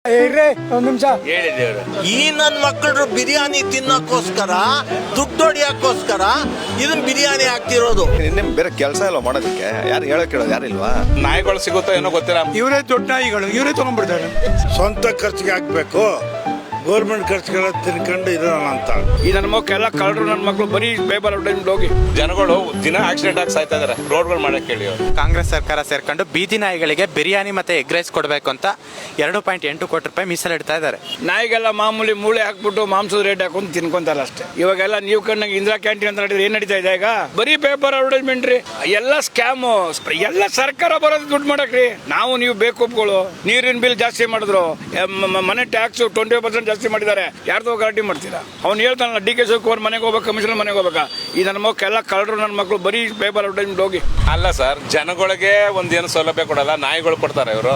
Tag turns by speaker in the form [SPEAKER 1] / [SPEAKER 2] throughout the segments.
[SPEAKER 1] ಒಂದ್ ನಿಮಿಷ
[SPEAKER 2] ಹೇಳಿದೇವ್ರು. ಈ ನನ್ನ ಮಕ್ಕಳು ಬಿರಿಯಾನಿ ತಿನ್ನಕ್ಕೋಸ್ಕರ ದುಡ್ಡು ಹೊಡಿಯಕ್ಕೋಸ್ಕರ ಇದನ್ನ ಬಿರಿಯಾನಿ ಹಾಕ್ತಿರೋದು.
[SPEAKER 3] ನಿಮ್ ಬೇರೆ ಕೆಲಸ ಇಲ್ಲ ಮಾಡೋದಕ್ಕೆ, ಯಾರು ಹೇಳಕ್ ಕೇಳೋದು ಯಾರಿಲ್ವಾ?
[SPEAKER 4] ನಾಯಿಗಳು ಸಿಗುತ್ತೋ ಏನೋ ಗೊತ್ತಿಲ್ಲ.
[SPEAKER 1] ಇವರೇ ದೊಡ್ಡ ನಾಯಿಗಳು, ಇವರೇ ತಗೊಂಡ್ಬಿಡ್ತಾರೆ.
[SPEAKER 5] ಸ್ವಂತ ಖರ್ಚಿಗೆ ಹಾಕ್ಬೇಕು, ಗೌರ್ಮೆಂಟ್ ಖರ್ಚುಗಳ ತಿನ್ಕೊಂಡು ಇರೋಣ ಅಂತ.
[SPEAKER 4] ಈ ನನ್ನ ಮಕ್ಕಳೆಲ್ಲ ಕಳ್ಳರು, ನನ್ನ ಮಕ್ಕಳು ಬರೀ ಪೇಪರ್ ಅಡ್ವರ್ಟೈಸ್ಮೆಂಟ್ ಹೋಗಿ ಜನಗಳು ದಿನ ಆಕ್ಸಿಡೆಂಟ್ ಆಗಿ ಸಾಯ್ತಾ ಇದಾರೆ. ರೋಡ್ಗಳು ಮಾಡಕ್ ಹೇಳಿ ಅವರು.
[SPEAKER 6] ಕಾಂಗ್ರೆಸ್ ಸರ್ಕಾರ ಸೇರ್ಕೊಂಡು ಬೀದಿ ನಾಯಿಗಳಿಗೆ ಬಿರಿಯಾನಿ ಮತ್ತೆ ಎಗ್ ರೈಸ್ ಕೊಡಬೇಕು ಅಂತ 2.8 ಕೋಟಿ ರೂಪಾಯಿ ಮೀಸಲಿಡ್ತಾ ಇದ್ದಾರೆ.
[SPEAKER 4] ನಾಯಿಗೆಲ್ಲ ಮಾಮೂಲಿ ಮೂಳೆ ಹಾಕ್ಬಿಟ್ಟು ಮಾಂಸದ ರೇಟ್ ಹಾಕೊಂಡು ತಿನ್ಕೊಂತಾರ ಅಷ್ಟೇ. ಇವಾಗೆಲ್ಲ ನೀವು ಕಣ್ಣಾಗ ಇಂದಿರಾ ಕ್ಯಾಂಟೀನ್ ಅಂತ ನಡೆದ್ರೆ ಏನ್ ನಡೀತಾ ಇದೆ ಈಗ? ಬರೀ ಪೇಪರ್ ಅಡ್ವರ್ಟೈಸ್ಮೆಂಟ್ ರೀ, ಎಲ್ಲ ಸ್ಕ್ಯಾಮು. ಎಲ್ಲ ಸರ್ಕಾರ ಬರೋದು ದುಡ್ಡು ಮಾಡಕ್ರಿ. ನಾವು ನೀವು ಬೇಕೊಪ್ಗಳು ನೀರಿನ ಬಿಲ್ ಜಾಸ್ತಿ ಮಾಡಿದ್ರು, ಮನೆ ಟ್ಯಾಕ್ಸ್ 20% ಜಾಸ್ತಿ ಮಾಡಿದ್ದಾರೆ. ಯಾರ್ದೋ ಗಲಾಟೆ ಮಾಡ್ತೀರಾ? ಅವ್ನು ಹೇಳ್ತಾನಲ್ಲ DK ಶಿವಕುಮಾರ್ ಮನೆಗೆ ಹೋಗ್ಬೇಕು, ಕಮಿಷನರ್ ಮನೆಗೆ ಹೋಗ್ಬೇಕಾ? ಈ ನನ್ನ ಮಕ್ಕಳೆಲ್ಲ ಕಳ್ಳರು, ನನ್ನ ಮಕ್ಕಳು ಬರೀ ಪೇಪರ್ ಅಡ್ವರ್ಟೈಸ್ಮೆಂಟ್ ಹೋಗಿ. ಅಲ್ಲ ಸರ್, ಜನಗಳಿಗೆ ಒಂದೇನು ಸೌಲಭ್ಯ ಕೊಡಲ್ಲ, ನಾಯಿಗಳು ಕೊಡ್ತಾರೆ ಇವರು.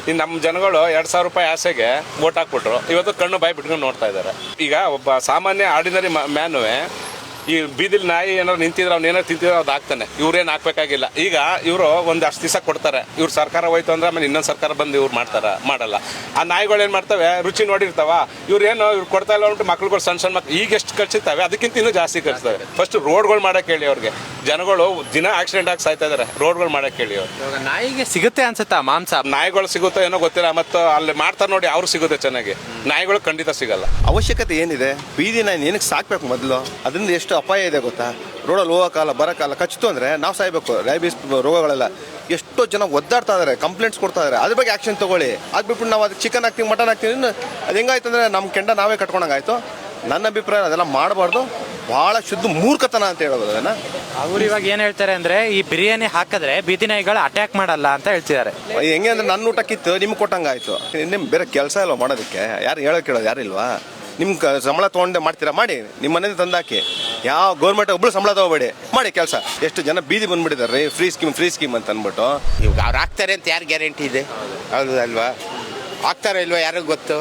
[SPEAKER 4] ಈ ನಮ್ಮ ಜನಗಳು 2,000 ರೂಪಾಯಿ ಆಸೆಗೆ ವೋಟ್ ಹಾಕ್ಬಿಟ್ರು. ಇವತ್ತು ಕಣ್ಣು ಬಾಯಿ ಬಿಟ್ಕೊಂಡು ನೋಡ್ತಾ ಇದ್ದಾರೆ. ಈಗ ಒಬ್ಬ ಸಾಮಾನ್ಯ ಆರ್ಡಿನರಿ ಮ್ಯಾನುವೆ ಈ ಬೀದಿಲಿ ನಾಯಿ ಏನಾದ್ರು ನಿಂತಿದ್ರೆ ಅವ್ನು ಏನಾದ್ರು ತಿಂತಿದ್ರೆ ಅದು ಹಾಕ್ತಾನೆ. ಇವ್ರೇನು ಹಾಕ್ಬೇಕಾಗಿಲ್ಲ. ಈಗ ಇವರು ಒಂದಷ್ಟು ದಿವಸ ಕೊಡ್ತಾರೆ, ಇವ್ರು ಸರ್ಕಾರ ಹೋಯ್ತು ಅಂದ್ರೆ ಆಮೇಲೆ ಇನ್ನೊಂದು ಸರ್ಕಾರ ಬಂದು ಇವ್ರು ಮಾಡಲ್ಲ. ಆ ನಾಯಿಗಳು ಏನು ಮಾಡ್ತವೆ, ರುಚಿ ನೋಡಿರ್ತಾವ. ಇವ್ರು ಕೊಡ್ತಾ ಇಲ್ಲ ಅಂದ್ಬಿಟ್ಟು ಮಕ್ಳುಗಳು ಸಣ್ಣ ಮಕ್ಳು ಈಗ ಎಷ್ಟು ಖರ್ಚಿರ್ತವೆ ಅದಕ್ಕಿಂತ ಇನ್ನೂ ಜಾಸ್ತಿ ಖರ್ಚಿಸ್ತವೆ. ಫಸ್ಟ್ ರೋಡ್ಗಳು ಮಾಡಕ್ಕೆ ಹೇಳಿ ಅವ್ರಿಗೆ. ಜನಗಳು ದಿನ ಆಕ್ಸಿಡೆಂಟ್ ಆಗಿ ಸಾಯ್ತಾ ಇದಾರೆ. ರೋಡ್ಗಳು ಮಾಡಕ್ಕೆ ಹೇಳಿ ಅವ್ರು.
[SPEAKER 6] ಇವಾಗ ನಾಯಿಗೆ ಸಿಗುತ್ತೆ ಅನ್ಸುತ್ತಾ ಮಾಂಸ?
[SPEAKER 4] ನಾಯಿಗಳು ಸಿಗುತ್ತೋ ಏನೋ ಗೊತ್ತಿಲ್ಲ. ಮತ್ತು ಅಲ್ಲಿ ಮಾಡ್ತಾರೆ ನೋಡಿ, ಅವ್ರು ಸಿಗುತ್ತೆ ಚೆನ್ನಾಗಿ. ನಾಯಿಗಳು ಖಂಡಿತ ಸಿಗಲ್ಲ.
[SPEAKER 3] ಅವಶ್ಯಕತೆ ಏನಿದೆ? ಬೀದಿ ನಾಯಿ ಏನಕ್ಕೆ ಸಾಕ್ಬೇಕು ಮೊದಲು? ಅದರಿಂದ ಎಷ್ಟು ಅಪಾಯ ಇದೆ ಗೊತ್ತಾ? ರೋಡಲ್ಲಿ ಹೋಗೋಕಾಲ ಬರೋಕಾಲ ಕಚ್ಚಿತು ಅಂದರೆ ನಾವು ಸಾಯ್ಬೇಕು. ರೈಬಿಸ್ ರೋಗಗಳೆಲ್ಲ ಎಷ್ಟೋ ಜನ ಒದ್ದಾಡ್ತಾ ಇದಾರೆ, ಕಂಪ್ಲೇಂಟ್ಸ್ ಕೊಡ್ತಾ ಇದಾರೆ. ಅದ್ರ ಬಗ್ಗೆ ಆ್ಯಕ್ಷನ್ ತೊಗೊಳ್ಳಿ. ಅದು ಬಿಟ್ಬಿಟ್ಟು ನಾವು ಅದಕ್ಕೆ ಚಿಕನ್ ಹಾಕ್ತೀವಿ, ಮಟನ್ ಹಾಕ್ತೀವಿ. ಅದು ಹೆಂಗಾಯ್ತು ಅಂದರೆ ನಮ್ಮ ಕೆಂಡ ನಾವೇ ಕಟ್ಕೊಂಡಂಗಾಯ್ತು. ನನ್ನ ಅಭಿಪ್ರಾಯ ಅದೆಲ್ಲ ಮಾಡಬಾರ್ದು. ಭಾಳ ಶುದ್ಧ ಮೂರ್ಖತನ ಅಂತ ಹೇಳ್ಬೋದು ಅದನ್ನು.
[SPEAKER 6] ಅವ್ರು ಇವಾಗ ಏನು ಹೇಳ್ತಾರೆ ಅಂದರೆ ಈ ಬಿರಿಯಾನಿ ಹಾಕಿದ್ರೆ ಬೀದಿ ನಾಯಿಗಳು ಅಟ್ಯಾಕ್ ಮಾಡಲ್ಲ ಅಂತ ಹೇಳ್ತಿದ್ದಾರೆ.
[SPEAKER 3] ಹೆಂಗೆ ಅಂದರೆ ನನ್ನ ಊಟಕ್ಕಿತ್ತು ನಿಮ್ಗೆ ಕೊಟ್ಟಂಗಾಯ್ತು. ನಿಮ್ಮ ಬೇರೆ ಕೆಲಸ ಇಲ್ಲ ಮಾಡೋದಕ್ಕೆ, ಯಾರು ಹೇಳೋಕೆ ಕೇಳೋದು ಯಾರಿಲ್ವಾ? ನಿಮ್ಮ ಸಂಬಳ ತೊಗೊಂಡೆ ಮಾಡ್ತೀರಾ, ಮಾಡಿ. ನಿಮ್ಮ ಮನೆಯಿಂದ ತಂದಾಕಿ. ಯಾವ ಗೌರ್ಮೆಂಟ್ ಒಬ್ಬಳು ಸಂಬಳ ತೊಗೋಬೇಡಿ, ಮಾಡಿ ಕೆಲಸ. ಎಷ್ಟು ಜನ ಬೀದಿ ಬಂದ್ಬಿಟ್ಟಿದ್ದಾರೆ ಫ್ರೀ ಸ್ಕೀಮ್ ಅಂತ ಅಂದ್ಬಿಟ್ಟು.
[SPEAKER 2] ಇವಾಗ ಅವ್ರು ಹಾಕ್ತಾರೆ ಅಂತ ಯಾರು ಗ್ಯಾರಂಟಿ ಇದೆ? ಹೌದು ಅಲ್ವಾ? ಹಾಕ್ತಾರೋ ಇಲ್ವಾ ಯಾರಿಗೂ ಗೊತ್ತು.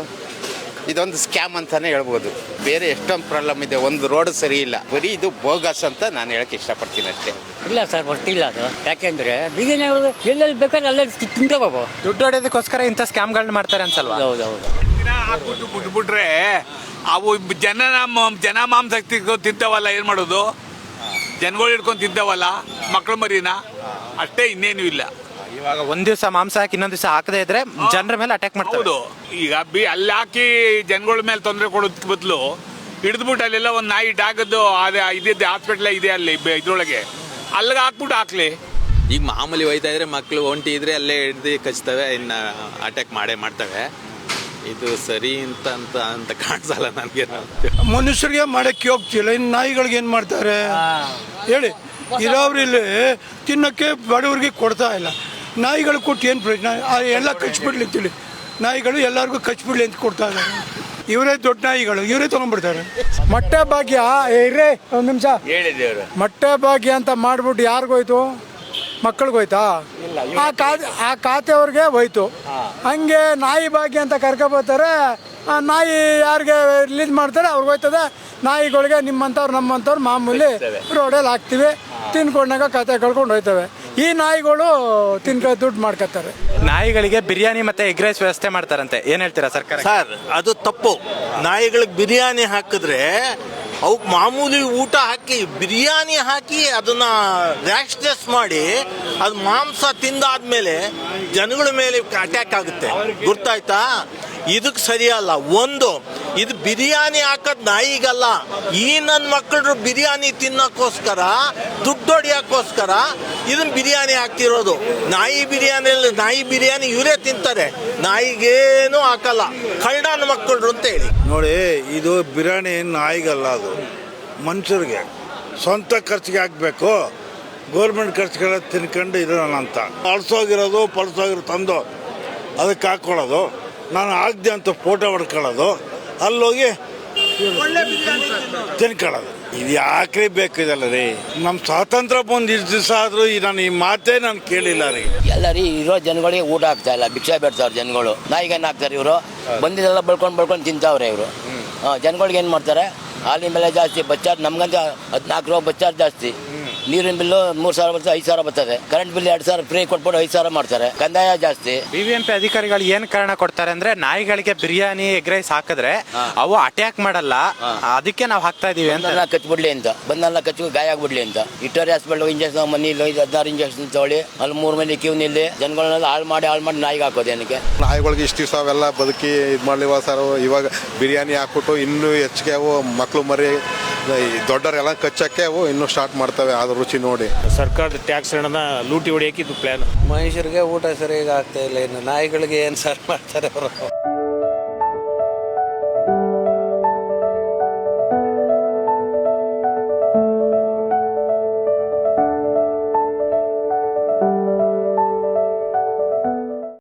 [SPEAKER 2] ಇದೊಂದು ಸ್ಕ್ಯಾಮ್ ಅಂತಾನೆ ಹೇಳ್ಬೋದು. ಬೇರೆ ಎಷ್ಟೊಂದು ಪ್ರಾಬ್ಲಮ್ ಇದೆ. ಒಂದು ರೋಡ್ ಸರಿ ಇಲ್ಲ, ಬರೀ ಇದು ಬೋಗಸ್ ಅಂತ ನಾನು ಹೇಳಕ್ಕೆ ಇಷ್ಟಪಡ್ತೀನಿ ಅಷ್ಟೇ.
[SPEAKER 7] ಇಲ್ಲ ಸರ್, ಗೊತ್ತಿಲ್ಲ ಅದು. ಯಾಕೆಂದ್ರೆ ಬೀದಿನ ಎಲ್ಲೆಲ್ಲಿ ಬೇಕಾದ್ರೆ ಅಲ್ಲೇ ತಿಂತವ.
[SPEAKER 6] ದುಡ್ಡು ಹೊಡೆಯೋದಕ್ಕೋಸ್ಕರ ಇಂಥ ಸ್ಕ್ಯಾಮ್ಗಳನ್ನ ಮಾಡ್ತಾರೆ ಅನ್ಸಲ್ವಾ?
[SPEAKER 7] ಹೌದೌದು.
[SPEAKER 4] ಹಾಕ್ಬಿಟ್ಟು ಬಿಟ್ಬಿಟ್ರೆ ಅವು ಜನ ಮಾಂಸ ತಿಂತಾವಲ್ಲ, ಏನು ಮಾಡೋದು? ಜನಗಳು ಹಿಡ್ಕೊಂಡು ತಿಂತಾವಲ್ಲ ಮಕ್ಳು ಮರಿನ, ಅಷ್ಟೇ, ಇನ್ನೇನು ಇಲ್ಲ.
[SPEAKER 6] ಇವಾಗ ಒಂದ್ ದಿವಸ ಮಾಂಸ ಹಾಕಿ ಇನ್ನೊಂದ್ ದಿವಸ ಹಾಕದೇ ಇದ್ರೆ ಜನರ ಮೇಲೆ ಅಟ್ಯಾಕ್ ಮಾಡ್ತಾರೆ.
[SPEAKER 4] ಹೌದು. ಈಗ ಅಲ್ಲಿ ಹಾಕಿ ಜನಗಳ ಮೇಲೆ ತೊಂದರೆ ಕೊಡೋದ್ ಬದಲು ಹಿಡಿದ್ಬಿಟ್ಟು ಅಲ್ಲೆಲ್ಲ ಒಂದು ನಾಯಿ ಡಾಗದ್ದು ಅದೇ ಇದ್ದಿದ್ದು ಹಾಸ್ಪಿಟ್ಲ ಇದೆ ಅಲ್ಲಿ ಇದ್ರೊಳಗೆ, ಅಲ್ಲಿಗೆ ಹಾಕ್ಬಿಟ್ಟು ಹಾಕ್ಲಿ.
[SPEAKER 8] ಈಗ ಮಾಮೂಲಿ ಹೋಯ್ತಾ ಇದ್ರೆ ಮಕ್ಕಳು ಒಂಟಿ ಇದ್ರೆ ಅಲ್ಲೇ ಹಿಡ್ದು ಕಚ್ತವೆ, ಇನ್ನು ಅಟ್ಯಾಕ್ ಮಾಡ್ತವೆ. ಇದು ಸರಿ ಅಂತ ಕಾಣಿಸಲ್ಲ ನನಗೆ.
[SPEAKER 1] ಮನುಷ್ಯರಿಗೆ ಮಾಡಕ್ಕೆ ಹೋಗ್ತಿಲ್ಲ, ಇನ್ನು ನಾಯಿಗಳಿಗೆ ಏನು ಮಾಡ್ತಾರೆ ಹೇಳಿ? ಇರೋವ್ರಿಲ್ಲಿ ತಿನ್ನೋಕ್ಕೆ ಬಡವ್ರಿಗೆ ಕೊಡ್ತಾ ಇಲ್ಲ. ನಾಯಿಗಳು ಕೊಟ್ಟು ಏನು ಪ್ರಯೋಜನ? ಎಲ್ಲ ಕಚ್ಬಿಡ್ಲಿ ತಿಳಿ. ನಾಯಿಗಳು ಎಲ್ಲರಿಗೂ ಕಚ್ಬಿಡ್ಲಿ ಅಂತ ಕೊಡ್ತಾ ಇದ್ದಾರೆ. ಇವರೇ ದೊಡ್ಡ ನಾಯಿಗಳು, ಇವರೇ ತಗೊಂಡ್ಬಿಡ್ತಾರೆ. ಮೊಟ್ಟೆ ಭಾಗ್ಯ ಇರೇ ಒಂದು ನಿಮಿಷ
[SPEAKER 2] ಹೇಳಿದೇವ್ರು.
[SPEAKER 1] ಮೊಟ್ಟೆ ಭಾಗ್ಯ ಅಂತ ಮಾಡ್ಬಿಟ್ಟು ಯಾರಿಗೋಯ್ತು? ಮಕ್ಕಳಿಗೋಯ್ತಾ? ಆ ಖಾತೆಯವ್ರಿಗೆ ಹೋಯ್ತು. ಹಂಗೆ ನಾಯಿ ಭಾಗ್ಯ ಅಂತ ಕರ್ಕೊಬೋತಾರೆ. ಆ ನಾಯಿ ಯಾರಿಗೆ ರಿಲೀಸ್ ಮಾಡ್ತಾರೆ ಅವ್ರಿಗೆ ಹೋಯ್ತದೆ. ನಾಯಿಗಳಿಗೆ ನಮ್ಮಂಥವ್ರು ಮಾಮೂಲಿ ರೋಡಲ್ಲಿ ಹಾಕ್ತಿವಿ, ತಿನ್ಕೊಂಡಾಗ ಕತೆ ಕಳ್ಕೊಂಡು ಹೋಯ್ತವೆ. ಈ ನಾಯಿಗಳು ದುಡ್ಡು ಮಾಡ್ಕೊತಾರೆ.
[SPEAKER 6] ನಾಯಿಗಳಿಗೆ ಬಿರಿಯಾನಿ ಮತ್ತೆ ಎಗ್ ರೈಸ್ ವ್ಯವಸ್ಥೆ ಮಾಡ್ತಾರಂತೆ, ಏನ್ ಹೇಳ್ತೀರಾ ಸರ್ಕಾರ?
[SPEAKER 2] ಸರ್, ಅದು ತಪ್ಪು. ನಾಯಿಗಳಿಗೆ ಬಿರಿಯಾನಿ ಹಾಕಿದ್ರೆ ಅವಕ್ಕೆ ಮಾಮೂಲಿ ಊಟ ಹಾಕಿ ಬಿರಿಯಾನಿ ಹಾಕಿ ಅದನ್ನ ರ್ಯಾಶ್ನೆಸ್ ಮಾಡಿ ಅದು ಮಾಂಸ ತಿಂದಾದ್ಮೇಲೆ ಜನಗಳ ಮೇಲೆ ಅಟ್ಯಾಕ್ ಆಗುತ್ತೆ. ಗೊತ್ತಾಯ್ತಾ? ಇದಕ್ಕೆ ಸರಿಯಲ್ಲ. ಒಂದು, ಇದು ಬಿರಿಯಾನಿ ಹಾಕೋದು ನಾಯಿಗಲ್ಲ. ಈ ನನ್ನ ಮಕ್ಕಳು ಬಿರಿಯಾನಿ ತಿನ್ನಕ್ಕೋಸ್ಕರ ದುಡ್ಡು ಹೊಡಿಯಕ್ಕೋಸ್ಕರ ಇದನ್ನ ಬಿರಿಯಾನಿ ಹಾಕ್ತಿರೋದು. ನಾಯಿ ಬಿರಿಯಾನಿ ಇವರೇ ತಿಂತಾರೆ, ನಾಯಿಗೇನು ಹಾಕಲ್ಲ. ಕಳ್ಳನ ಮಕ್ಕಳು ಅಂತ ಹೇಳಿ
[SPEAKER 5] ನೋಡಿ, ಇದು ಬಿರಿಯಾನಿ ನಾಯಿಗಲ್ಲ, ಅದು ಮನುಷ್ಯರಿಗೆ. ಸ್ವಂತ ಖರ್ಚಿಗೆ ಹಾಕಬೇಕು, ಗೌರ್ಮೆಂಟ್ ಖರ್ಚುಗಳ ತಿನ್ಕೊಂಡು ಇರೋಣ ಅಂತ. ಪಳಸೋಗಿರೋದು ತಂದು ಅದಕ್ಕೆ ಹಾಕ್ಕೊಳ್ಳೋದು, ನಾನು ಆಗದೆ ಅಂತ ಫೋಟೋ ಹೊಡ್ಕೊಳ್ಳೋದು, ಅಲ್ಲೋಗಿ ತಿನ್ಕೊಳ್ಳೋದು. ಇದು ಯಾಕ್ರಿ ಬೇಕಿದಲ್ಲ ರೀ? ನಮ್ಮ ಸ್ವಾತಂತ್ರ್ಯ ಬಂದು ಇಷ್ಟು ದಿವಸ ಆದರೂ ಈ ಮಾತೇ ನಾನು ಕೇಳಿಲ್ಲ ರೀ.
[SPEAKER 7] ಎಲ್ಲ ರೀ ಇರೋ ಜನಗಳಿಗೆ ಊಟ ಆಗ್ತಾ ಇಲ್ಲ, ಭಿಕ್ಷೆ ಬೇಡ್ತಾವ್ರೆ ಜನಗಳು. ನಾಯಿಗೇನು ಹಾಕ್ತಾರೆ ಇವರು? ಬಂದಿದ್ದೆಲ್ಲ ಬಳ್ಕೊಂಡು ತಿಂತಾವ್ರೆ ಇವರು. ಜನಗಳಿಗೆ ಏನು ಮಾಡ್ತಾರೆ? ಹಾಲಿನ ಬೆಲೆ ಜಾಸ್ತಿ, ಬಚ್ಚಾರ್ ನಮ್ಗಂತ 14 ರೂಪಾಯಿ ಬಚ್ಚಾರ್ ಜಾಸ್ತಿ. ನೀರಿನ ಬಿಲ್ಲು 3,000 ಬರ್ತದೆ, 5,000 ಬರ್ತದೆ. ಕರೆಂಟ್ ಬಿಲ್ 2,000 ಫ್ರೀ ಕೊಟ್ಬಿಟ್ಟು 5,000 ಮಾಡ್ತಾರೆ. ಕಂದಾಯ ಜಾಸ್ತಿ.
[SPEAKER 6] BBMP ಅಧಿಕಾರಿಗಳು ಏನ್ ಕಾರಣ ಕೊಡ್ತಾರೆ ಅಂದ್ರೆ ನಾಯಿಗಳಿಗೆ ಬಿರಿಯಾನಿ ಎಗ್ ರೈಸ್ ಹಾಕಿದ್ರೆ ಅವು ಅಟ್ಯಾಕ್ ಮಾಡಲ್ಲ, ಅದಕ್ಕೆ ನಾವು ಹಾಕ್ತಾ ಇದೀವಿ ಅಂತ.
[SPEAKER 7] ಕಚ್ಬಿಡ್ಲಿ ಅಂತ, ಬಂದೆಲ್ಲ ಕಚ್ಚು ಗಾಯ ಆಗ್ಬಿಡ್ಲಿ ಅಂತ. ಇಟ್ಟರೆ ಹಾಸ್ಪಿಟಲ್ ಇಂಜೆಕ್ಷನ್ ಮನಿ 16 ಇಂಜೆಕ್ಷನ್ ತಗೊಳ್ಳಿ, ಅಲ್ಲಿ 3 ಮಂದಿ ಕ್ಯೂ ನಿಲ್ಲಿ, ಜನಗಳನ್ನೆಲ್ಲ ಹಾಳು ಮಾಡಿ ನಾಯಿಗೆ ಹಾಕೋದು ಏನಕ್ಕೆ?
[SPEAKER 9] ನಾಯಿಗಳಿಗೆ ಇಷ್ಟು ದಿವಸ ಅವೆಲ್ಲ ಬದುಕಿ ಇದು ಮಾಡ್ಲಿವ ಸರ್. ಇವಾಗ ಬಿರಿಯಾನಿ ಹಾಕ್ಬಿಟ್ಟು ಇನ್ನೂ ಹೆಚ್ಚಿಗೆ ಅವು ಮಕ್ಕಳು ಮರಿ ದೊಡ್ಡವರೆಲ್ಲ ಕಚ್ಚಕ್ಕೆ ಅವು ಇನ್ನೂ ಸ್ಟಾರ್ಟ್ ಮಾಡ್ತವೆ. ಅದ್ರ ರುಚಿ ನೋಡಿ
[SPEAKER 10] ಸರ್ಕಾರದ ಟ್ಯಾಕ್ಸ್ ಹಣನ ಲೂಟಿ ಹೊಡಿಯಕ್ಕೆ ಇದು ಪ್ಲಾನ್.
[SPEAKER 11] ಮನುಷ್ಯರಿಗೆ ಊಟ ಸರಿಯಾಗಿ ಆಗ್ತಾ ಇಲ್ಲ, ಇನ್ನು ನಾಯಿಗಳಿಗೆ ಏನು ಸರ್ ಮಾಡ್ತಾರೆ ಅವರು.